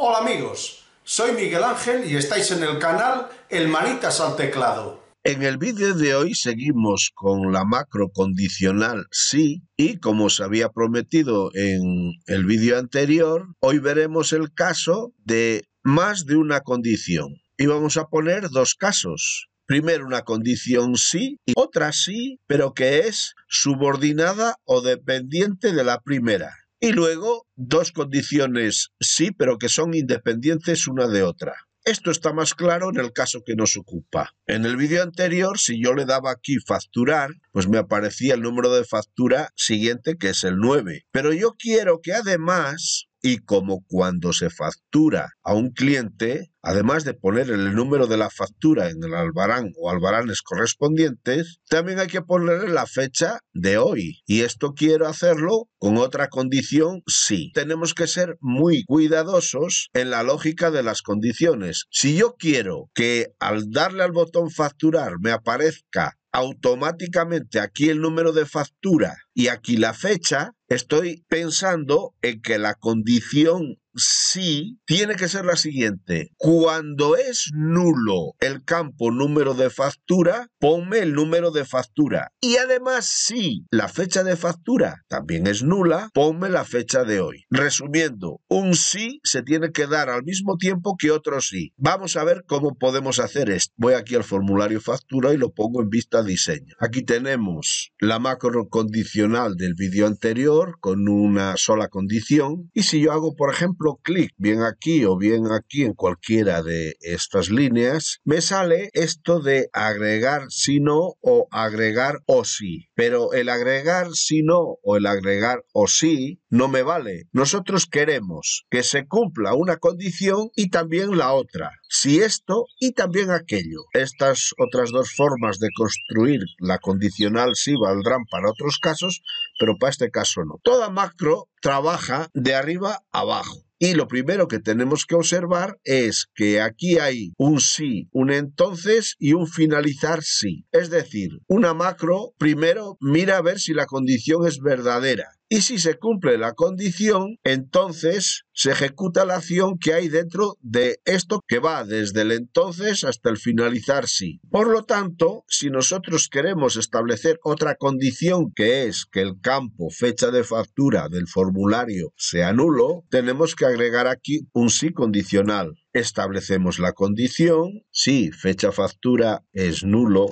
Hola amigos, soy Miguel Ángel y estáis en el canal El Manitas al Teclado. En el vídeo de hoy seguimos con la macro condicional sí y como os había prometido en el vídeo anterior, hoy veremos el caso de más de una condición y vamos a poner dos casos. Primero una condición sí y otra sí, pero que es subordinada o dependiente de la primera. Y luego dos condiciones sí, pero que son independientes una de otra. Esto está más claro en el caso que nos ocupa. En el vídeo anterior, si yo le daba aquí facturar, pues me aparecía el número de factura siguiente, que es el 9. Pero yo quiero que además, y como cuando se factura a un cliente, además de poner el número de la factura en el albarán o albaranes correspondientes, también hay que ponerle la fecha de hoy. Y esto quiero hacerlo con otra condición sí. Tenemos que ser muy cuidadosos en la lógica de las condiciones. Si yo quiero que al darle al botón facturar me aparezca automáticamente aquí el número de factura y aquí la fecha, estoy pensando en que la condición sí tiene que ser la siguiente. Cuando es nulo el campo número de factura, ponme el número de factura. Y además, si la fecha de factura también es nula, ponme la fecha de hoy. Resumiendo, un sí se tiene que dar al mismo tiempo que otro sí. Vamos a ver cómo podemos hacer esto. Voy aquí al formulario factura y lo pongo en vista diseño. Aquí tenemos la macro condicional del vídeo anterior con una sola condición. Y si yo hago, por ejemplo, clic bien aquí o bien aquí en cualquiera de estas líneas, me sale esto de agregar si no o agregar o sí. Pero el agregar si no o el agregar o sí no me vale. Nosotros queremos que se cumpla una condición y también la otra. Si esto y también aquello. Estas otras dos formas de construir la condicional sí valdrán para otros casos, pero para este caso no. Toda macro trabaja de arriba a abajo. Y lo primero que tenemos que observar es que aquí hay un sí, un entonces y un finalizar sí. Es decir, una macro primero mira a ver si la condición es verdadera. Y si se cumple la condición, entonces se ejecuta la acción que hay dentro de esto que va desde el entonces hasta el finalizar sí. Por lo tanto, si nosotros queremos establecer otra condición que es que el campo fecha de factura del formulario sea nulo, tenemos que agregar aquí un sí condicional. Establecemos la condición, si fecha factura es nulo,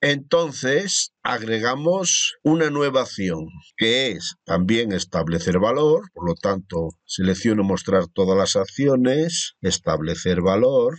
entonces agregamos una nueva acción que es también establecer valor, por lo tanto selecciono mostrar todas las acciones, establecer valor.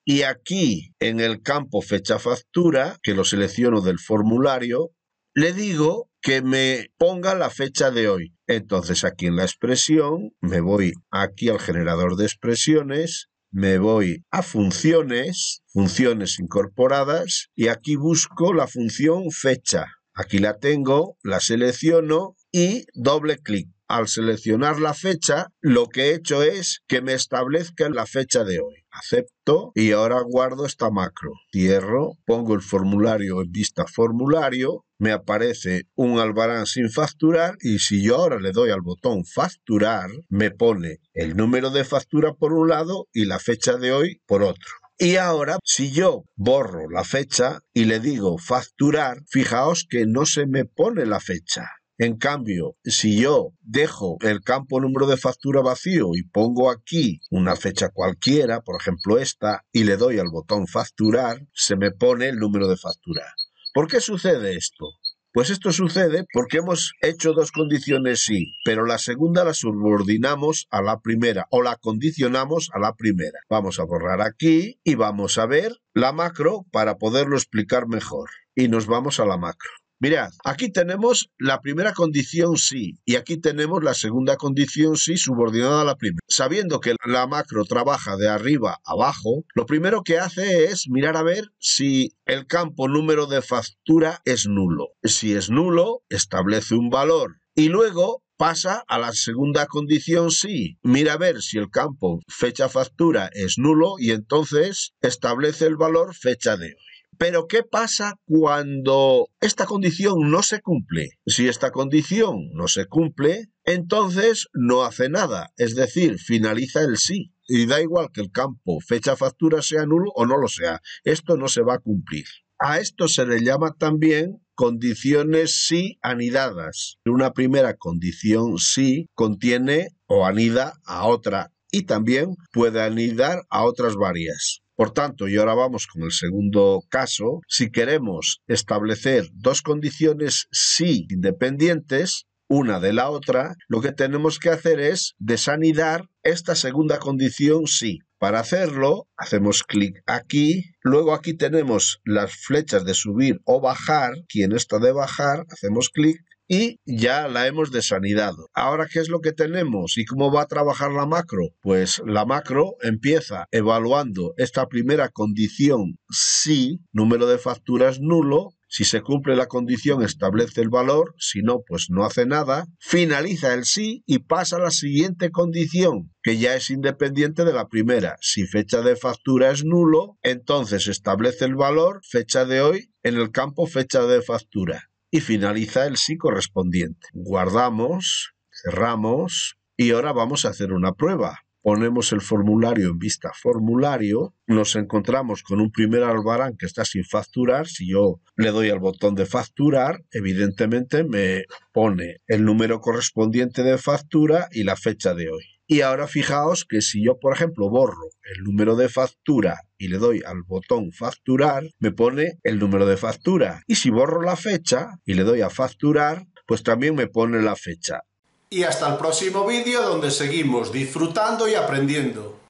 Y aquí en el campo fecha factura, que lo selecciono del formulario, le digo que me ponga la fecha de hoy. Entonces aquí en la expresión me voy aquí al generador de expresiones, me voy a funciones, funciones incorporadas y aquí busco la función fecha. Aquí la tengo, la selecciono y doble clic. Al seleccionar la fecha, lo que he hecho es que me establezca la fecha de hoy. Acepto y ahora guardo esta macro. Cierro, pongo el formulario en vista formulario, me aparece un albarán sin facturar y si yo ahora le doy al botón facturar, me pone el número de factura por un lado y la fecha de hoy por otro. Y ahora, si yo borro la fecha y le digo facturar, fijaos que no se me pone la fecha. En cambio, si yo dejo el campo número de factura vacío y pongo aquí una fecha cualquiera, por ejemplo esta, y le doy al botón facturar, se me pone el número de factura. ¿Por qué sucede esto? Pues esto sucede porque hemos hecho dos condiciones sí, pero la segunda la subordinamos a la primera o la condicionamos a la primera. Vamos a borrar aquí y vamos a ver la macro para poderlo explicar mejor. Y nos vamos a la macro. Mirad, aquí tenemos la primera condición sí y aquí tenemos la segunda condición sí subordinada a la primera. Sabiendo que la macro trabaja de arriba a abajo, lo primero que hace es mirar a ver si el campo número de factura es nulo. Si es nulo, establece un valor y luego pasa a la segunda condición sí. Mira a ver si el campo fecha factura es nulo y entonces establece el valor fecha de hoy. Pero ¿qué pasa cuando esta condición no se cumple? Si esta condición no se cumple, entonces no hace nada, es decir, finaliza el sí. Y da igual que el campo fecha factura sea nulo o no lo sea, esto no se va a cumplir. A esto se le llama también condiciones sí anidadas. Una primera condición sí contiene o anida a otra y también puede anidar a otras varias. Por tanto, y ahora vamos con el segundo caso, si queremos establecer dos condiciones sí independientes, una de la otra, lo que tenemos que hacer es desanidar esta segunda condición sí. Para hacerlo, hacemos clic aquí, luego aquí tenemos las flechas de subir o bajar, aquí en esta de bajar, hacemos clic y ya la hemos desanidado. Ahora, ¿qué es lo que tenemos y cómo va a trabajar la macro? Pues la macro empieza evaluando esta primera condición sí, número de facturas nulo. Si se cumple la condición, establece el valor, si no, pues no hace nada, finaliza el sí y pasa a la siguiente condición, que ya es independiente de la primera. Si fecha de factura es nulo, entonces establece el valor, fecha de hoy, en el campo fecha de factura y finaliza el sí correspondiente. Guardamos, cerramos y ahora vamos a hacer una prueba. Ponemos el formulario en vista formulario, nos encontramos con un primer albarán que está sin facturar. Si yo le doy al botón de facturar, evidentemente me pone el número correspondiente de factura y la fecha de hoy. Y ahora fijaos que si yo, por ejemplo, borro el número de factura y le doy al botón facturar, me pone el número de factura. Y si borro la fecha y le doy a facturar, pues también me pone la fecha. Y hasta el próximo vídeo donde seguimos disfrutando y aprendiendo.